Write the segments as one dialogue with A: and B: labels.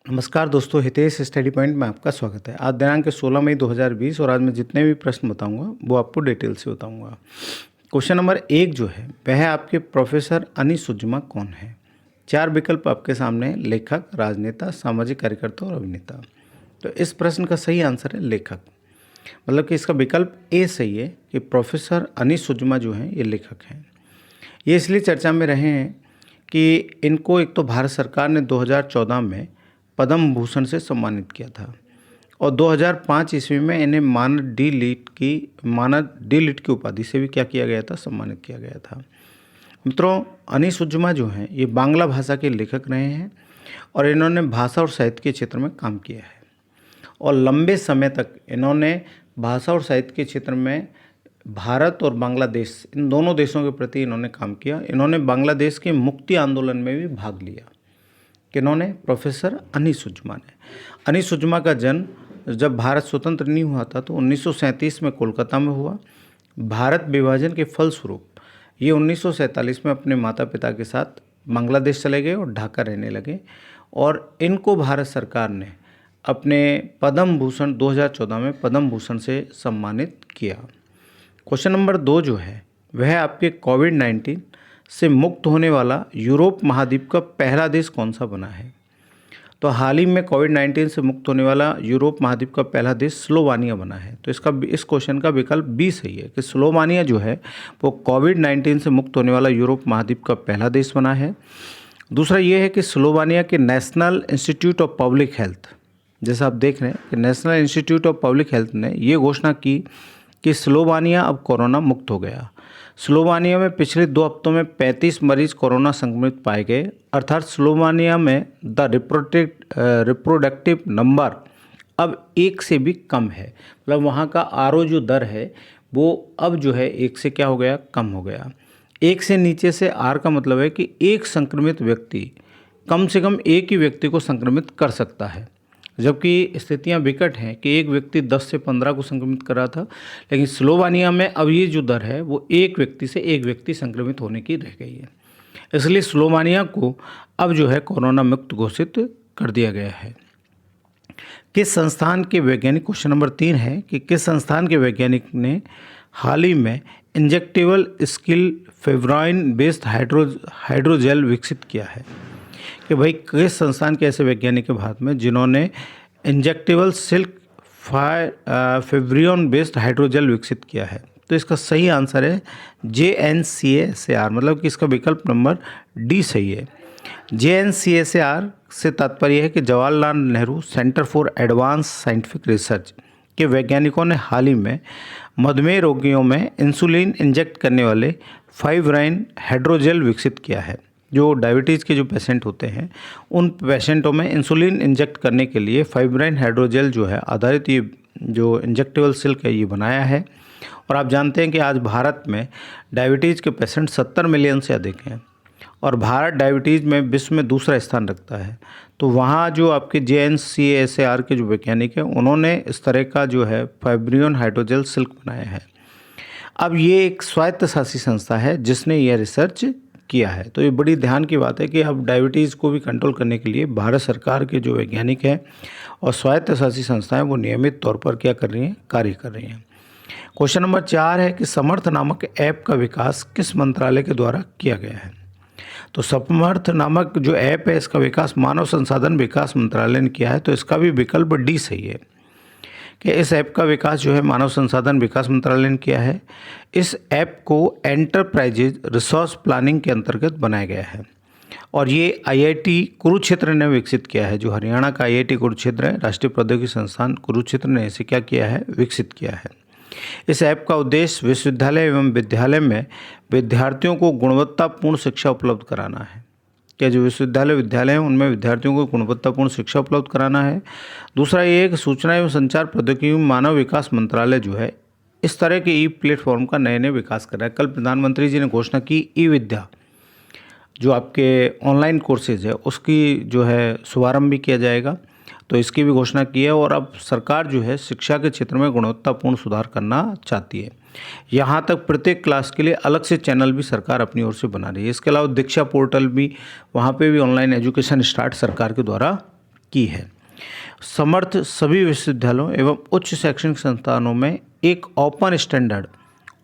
A: नमस्कार दोस्तों, Hitesh study point में आपका स्वागत है। आज दिनांक 16 मई 2020 और आज मैं जितने भी प्रश्न बताऊंगा वो आपको डिटेल से बताऊंगा। क्वेश्चन नंबर 1 जो है वह आपके प्रोफेसर अनी सुजमा कौन है। 4 विकल्प आपके सामने हैं: लेखक, राजनेता, सामाजिक कार्यकर्ता और अभिनेता। तो इस प्रश्न का सही आंसर है लेखक। मतलब कि इसका विकल्प ए सही है कि प्रोफेसर अनी सुजमा जो हैं ये लेखक हैं। ये इसलिए चर्चा में रहे हैं कि इनको एक तो भारत सरकार ने 2014 में पद्म भूषण से सम्मानित किया था और 2005 ईस्वी में इन्हें मानद डी लिट की उपाधि से भी क्या किया गया था, सम्मानित किया गया था। मित्रों, अनी सुजमा जो हैं ये बांग्ला भाषा के लेखक रहे हैं और इन्होंने भाषा और साहित्य के क्षेत्र में काम किया है और लंबे समय तक इन्होंने भाषा और साहित्य के क्षेत्र में भारत और बांग्लादेश इन दोनों देशों के प्रति इन्होंने काम किया। इन्होंने बांग्लादेश के मुक्ति आंदोलन में भी भाग लिया। किन्होंने? प्रोफेसर अनी सुजमा ने। अनी सुजमा का जन्म जब भारत स्वतंत्र नहीं हुआ था तो 1937 में कोलकाता में हुआ। भारत विभाजन के फलस्वरूप ये 1947 में अपने माता पिता के साथ बांग्लादेश चले गए और ढाका रहने लगे और इनको भारत सरकार ने अपने पद्म भूषण 2014 में पद्म भूषण से सम्मानित किया। क्वेश्चन नंबर 2 जो है वह आपके कोविड-19 से मुक्त होने वाला यूरोप महाद्वीप का पहला देश कौन सा बना है। तो हाल ही में कोविड-19 से मुक्त होने वाला यूरोप महाद्वीप का पहला देश स्लोवानिया बना है। तो इस क्वेश्चन का विकल्प बी सही है कि स्लोवानिया जो है वो कोविड-19 से मुक्त होने वाला यूरोप महाद्वीप का पहला देश बना है। दूसरा ये है कि स्लोवानिया के national institute of public health, जैसा आप देख रहे हैं कि national institute of public health ने ये घोषणा की कि स्लोवानिया अब कोरोना मुक्त हो गया। स्लोवानिया में पिछले 2 हफ्तों में 35 मरीज कोरोना संक्रमित पाए गए, अर्थात स्लोवानिया में द रिप्रोडक्टिव नंबर अब 1 से भी कम है। मतलब वहाँ का आरओ जो दर है वो अब जो है 1 से क्या हो गया, कम हो गया। 1 से नीचे से आर का मतलब है कि एक संक्रमित व्यक्ति कम से कम एक ही व्यक्ति को संक्रमित कर सकता है, जबकि स्थितियां विकट हैं कि एक व्यक्ति 10 से 15 को संक्रमित कर रहा था, लेकिन स्लोवानिया में अब ये जो दर है वो एक व्यक्ति से एक व्यक्ति संक्रमित होने की रह गई है। इसलिए स्लोवानिया को अब जो है कोरोना मुक्त घोषित कर दिया गया है। किस संस्थान के वैज्ञानिक, क्वेश्चन नंबर 3 है कि किस संस्थान के वैज्ञानिक ने हाल ही में इंजेक्टेबल स्किल फेब्राइन बेस्ड हाइड्रोजेल विकसित किया है। कि भाई किस संस्थान के ऐसे वैज्ञानिक है भारत में जिन्होंने इंजेक्टेबल सिल्क फेब्रियन बेस्ड हाइड्रोजेल विकसित किया है। तो इसका सही आंसर है JNCASAR, मतलब कि इसका विकल्प नंबर डी सही है। JNCASAR से तात्पर्य है कि Jawaharlal Nehru centre for advance scientific research के वैज्ञानिकों ने हाल ही में मधुमेह रोगियों में इंसुलिन इंजेक्ट करने वाले फाइब्राइन हाइड्रोजेल विकसित किया है। जो डायबिटीज़ के जो पेशेंट होते हैं उन पेशेंटों में इंसुलिन इंजेक्ट करने के लिए फाइब्राइन हाइड्रोजेल जो है आधारित ये जो इंजेक्टेबल सिल्क है ये बनाया है। और आप जानते हैं कि आज भारत में डायबिटीज़ के पेशेंट 70 मिलियन से अधिक हैं और भारत डायबिटीज़ में विश्व में दूसरा स्थान रखता है। तो वहाँ जो आपके JNCASAR के जो वैज्ञानिक हैं उन्होंने इस तरह का जो है फाइब्रियन हाइड्रोजेल सिल्क बनाया है। अब ये एक स्वायत्त शासी संस्था है जिसने यह रिसर्च किया है। तो ये बड़ी ध्यान की बात है कि अब डायबिटीज़ को भी कंट्रोल करने के लिए भारत सरकार के जो वैज्ञानिक हैं और स्वायत्त शासी संस्थाएं वो नियमित तौर पर क्या कर रही हैं, कार्य कर रही हैं। क्वेश्चन नंबर 4 है कि समर्थ नामक ऐप का विकास किस मंत्रालय के द्वारा किया गया है। तो समर्थ नामक जो ऐप है इसका विकास मानव संसाधन विकास मंत्रालय ने किया है। तो इसका भी विकल्प डी सही है कि इस ऐप का विकास जो है मानव संसाधन विकास मंत्रालय ने किया है। इस ऐप को एंटरप्राइजेज रिसोर्स प्लानिंग के अंतर्गत बनाया गया है और ये IIT कुरुक्षेत्र ने विकसित किया है। जो हरियाणा का IIT कुरुक्षेत्र है, राष्ट्रीय प्रौद्योगिकी संस्थान कुरुक्षेत्र ने इसे क्या किया है, विकसित किया है। इस ऐप का उद्देश्य विश्वविद्यालय एवं विद्यालय में विद्यार्थियों को गुणवत्तापूर्ण शिक्षा उपलब्ध कराना है। क्या जो विद्यालय हैं उनमें विद्यार्थियों को गुणवत्तापूर्ण शिक्षा उपलब्ध कराना है। दूसरा ये है कि सूचना एवं संचार प्रौद्योगिकी मानव विकास मंत्रालय जो है इस तरह के ई प्लेटफॉर्म का नए विकास कर रहा है। कल प्रधानमंत्री जी ने घोषणा की ई विद्या जो आपके ऑनलाइन कोर्सेज है उसकी जो है शुभारंभ भी किया जाएगा। तो इसकी भी घोषणा की है और अब सरकार जो है शिक्षा के क्षेत्र में गुणवत्तापूर्ण सुधार करना चाहती है। यहाँ तक प्रत्येक क्लास के लिए अलग से चैनल भी सरकार अपनी ओर से बना रही है। इसके अलावा दीक्षा पोर्टल भी, वहाँ पे भी ऑनलाइन एजुकेशन स्टार्ट सरकार के द्वारा की है। समर्थ सभी विश्वविद्यालयों एवं उच्च शैक्षणिक संस्थानों में एक open standard,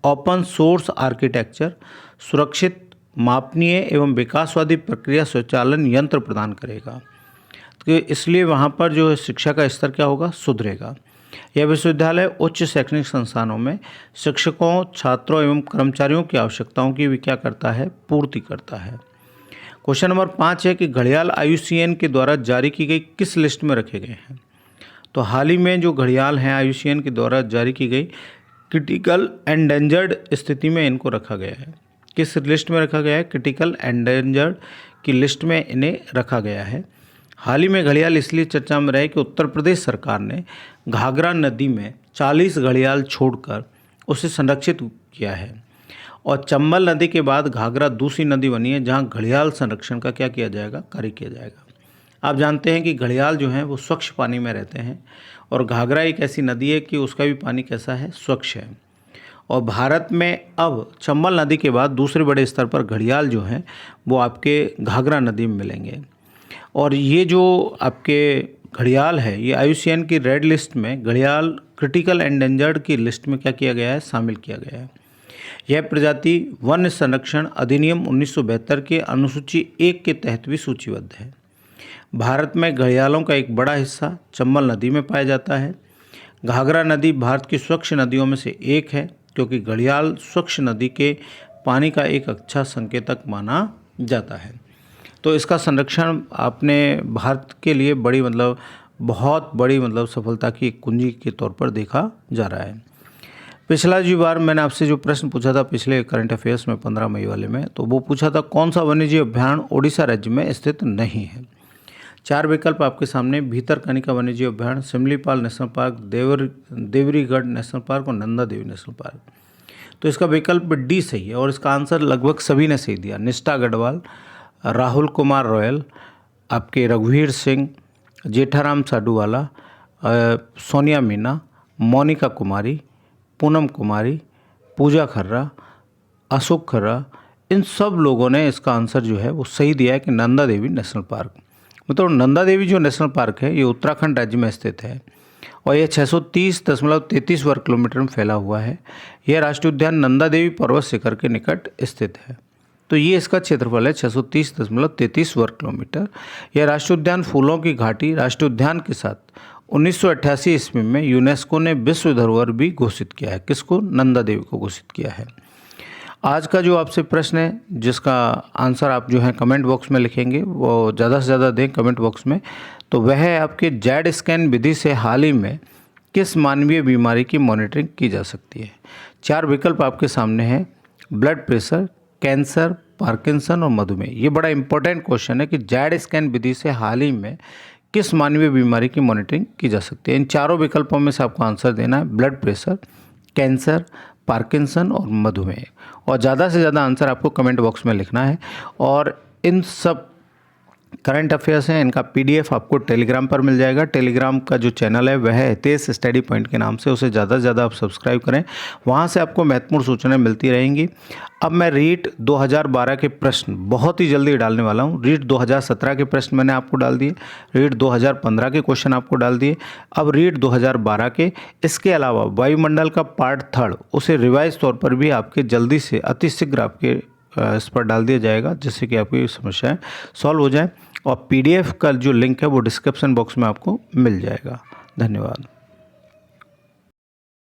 A: open source architecture, सुरक्षित, मापनीय एवं विकासवादी प्रक्रिया स्वचालन यंत्र प्रदान करेगा। तो इसलिए वहाँ पर जो शिक्षा का स्तर क्या होगा, सुधरेगा। यह विश्वविद्यालय उच्च शैक्षणिक संस्थानों में शिक्षकों, छात्रों एवं कर्मचारियों की आवश्यकताओं की भी क्या करता है, पूर्ति करता है। क्वेश्चन नंबर 5 है कि घड़ियाल IUCN के द्वारा जारी की गई किस लिस्ट में रखे गए हैं। तो हाल ही में जो घड़ियाल हैं IUCN के द्वारा जारी की गई क्रिटिकल एंडेंजर्ड स्थिति में इनको रखा गया है। किस लिस्ट में रखा गया है, क्रिटिकल एंडेंजर्ड की लिस्ट में इन्हें रखा गया है। हाल ही में घड़ियाल इसलिए चर्चा में रहे कि उत्तर प्रदेश सरकार ने घाघरा नदी में 40 घड़ियाल छोड़कर उसे संरक्षित किया है और चंबल नदी के बाद घाघरा दूसरी नदी बनी है जहां घड़ियाल संरक्षण का क्या किया जाएगा, कार्य किया जाएगा। आप जानते हैं कि घड़ियाल जो हैं वो स्वच्छ पानी में रहते हैं और घाघरा एक ऐसी नदी है कि उसका भी पानी कैसा है, स्वच्छ है। और भारत में अब चंबल नदी के बाद दूसरे बड़े स्तर पर घड़ियाल जो हैं वो आपके घाघरा नदी में मिलेंगे। और ये जो आपके घड़ियाल है ये IUCN की रेड लिस्ट में घड़ियाल क्रिटिकल एंडेंजर्ड की लिस्ट में क्या किया गया है, शामिल किया गया है। यह प्रजाति वन्य संरक्षण अधिनियम 1972 के अनुसूची 1 के तहत भी सूचीबद्ध है। भारत में घड़ियालों का एक बड़ा हिस्सा चंबल नदी में पाया जाता है। घाघरा नदी भारत की स्वच्छ नदियों में से एक है क्योंकि घड़ियाल स्वच्छ नदी के पानी का एक अच्छा संकेतक माना जाता है। तो इसका संरक्षण आपने भारत के लिए बहुत बड़ी सफलता की एक कुंजी के तौर पर देखा जा रहा है। पिछला जी बार मैंने आपसे जो प्रश्न पूछा था पिछले करंट अफेयर्स में 15 मई वाले में, तो वो पूछा था कौन सा वन्यजीव अभ्यारण्य ओडिशा राज्य में स्थित नहीं है। 4 विकल्प आपके सामने, भीतरकनिका वन्यजीव अभ्यारण्य, Similipal national park, Debrigarh national park और नंदा देवी नेशनल पार्क। तो इसका विकल्प डी सही है और इसका आंसर लगभग सभी ने सही दिया। निष्ठा गढ़वाल, राहुल कुमार रॉयल, आपके रघुवीर सिंह, जेठाराम साडूवाला, सोनिया मीना, मोनिका कुमारी, पूनम कुमारी, पूजा खर्रा, अशोक खर्रा, इन सब लोगों ने इसका आंसर जो है वो सही दिया है कि नंदा देवी नेशनल पार्क। मतलब नंदा देवी जो नेशनल पार्क है ये उत्तराखंड राज्य में स्थित है और यह 630.33 वर्ग किलोमीटर में फैला हुआ है। यह राष्ट्रीय उद्यान नंदा देवी पर्वत शिखर के निकट स्थित है। तो ये इसका क्षेत्रफल है 630.33 वर्ग किलोमीटर। यह राष्ट्रीय उद्यान फूलों की घाटी राष्ट्रीय उद्यान के साथ 1988 ईस्वी में यूनेस्को ने विश्व धरोहर भी घोषित किया है। किसको? नंदा देवी को घोषित किया है। आज का जो आपसे प्रश्न है जिसका आंसर आप जो है कमेंट बॉक्स में लिखेंगे, वो ज़्यादा से ज़्यादा दें कमेंट बॉक्स में, तो वह है आपके जेड स्कैन विधि से हाल ही में किस मानवीय बीमारी की मॉनिटरिंग की जा सकती है। 4 विकल्प आपके सामने हैं, ब्लड प्रेशर, कैंसर, पार्किंसन और मधुमेह। ये बड़ा इंपॉर्टेंट क्वेश्चन है कि जेड स्कैन विधि से हाल ही में किस मानवीय बीमारी की मॉनिटरिंग की जा सकती है। इन चारों विकल्पों में से आपको आंसर देना है, ब्लड प्रेशर, कैंसर, पार्किंसन और मधुमेह। और ज़्यादा से ज़्यादा आंसर आपको कमेंट बॉक्स में लिखना है। और इन सब करंट अफेयर्स हैं, इनका PDF आपको टेलीग्राम पर मिल जाएगा। टेलीग्राम का जो चैनल है वह है हितेश स्टडी पॉइंट के नाम से, उसे ज़्यादा से ज़्यादा आप सब्सक्राइब करें, वहाँ से आपको महत्वपूर्ण सूचनाएं मिलती रहेंगी। अब मैं रीट 2012 के प्रश्न बहुत ही जल्दी डालने वाला हूँ। रीट 2017 के प्रश्न मैंने आपको डाल दिए, रीट 2015 के क्वेश्चन आपको डाल दिए, अब रीट 2012 के। इसके अलावा वायुमंडल का पार्ट 3 उसे रिवाइज तौर पर भी आपके जल्दी से अतिशीघ्र आपके इस पर डाल दिया जाएगा, जिससे कि आपकी समस्याएं सॉल्व हो जाए। और PDF का जो लिंक है वो डिस्क्रिप्शन बॉक्स में आपको मिल जाएगा। धन्यवाद।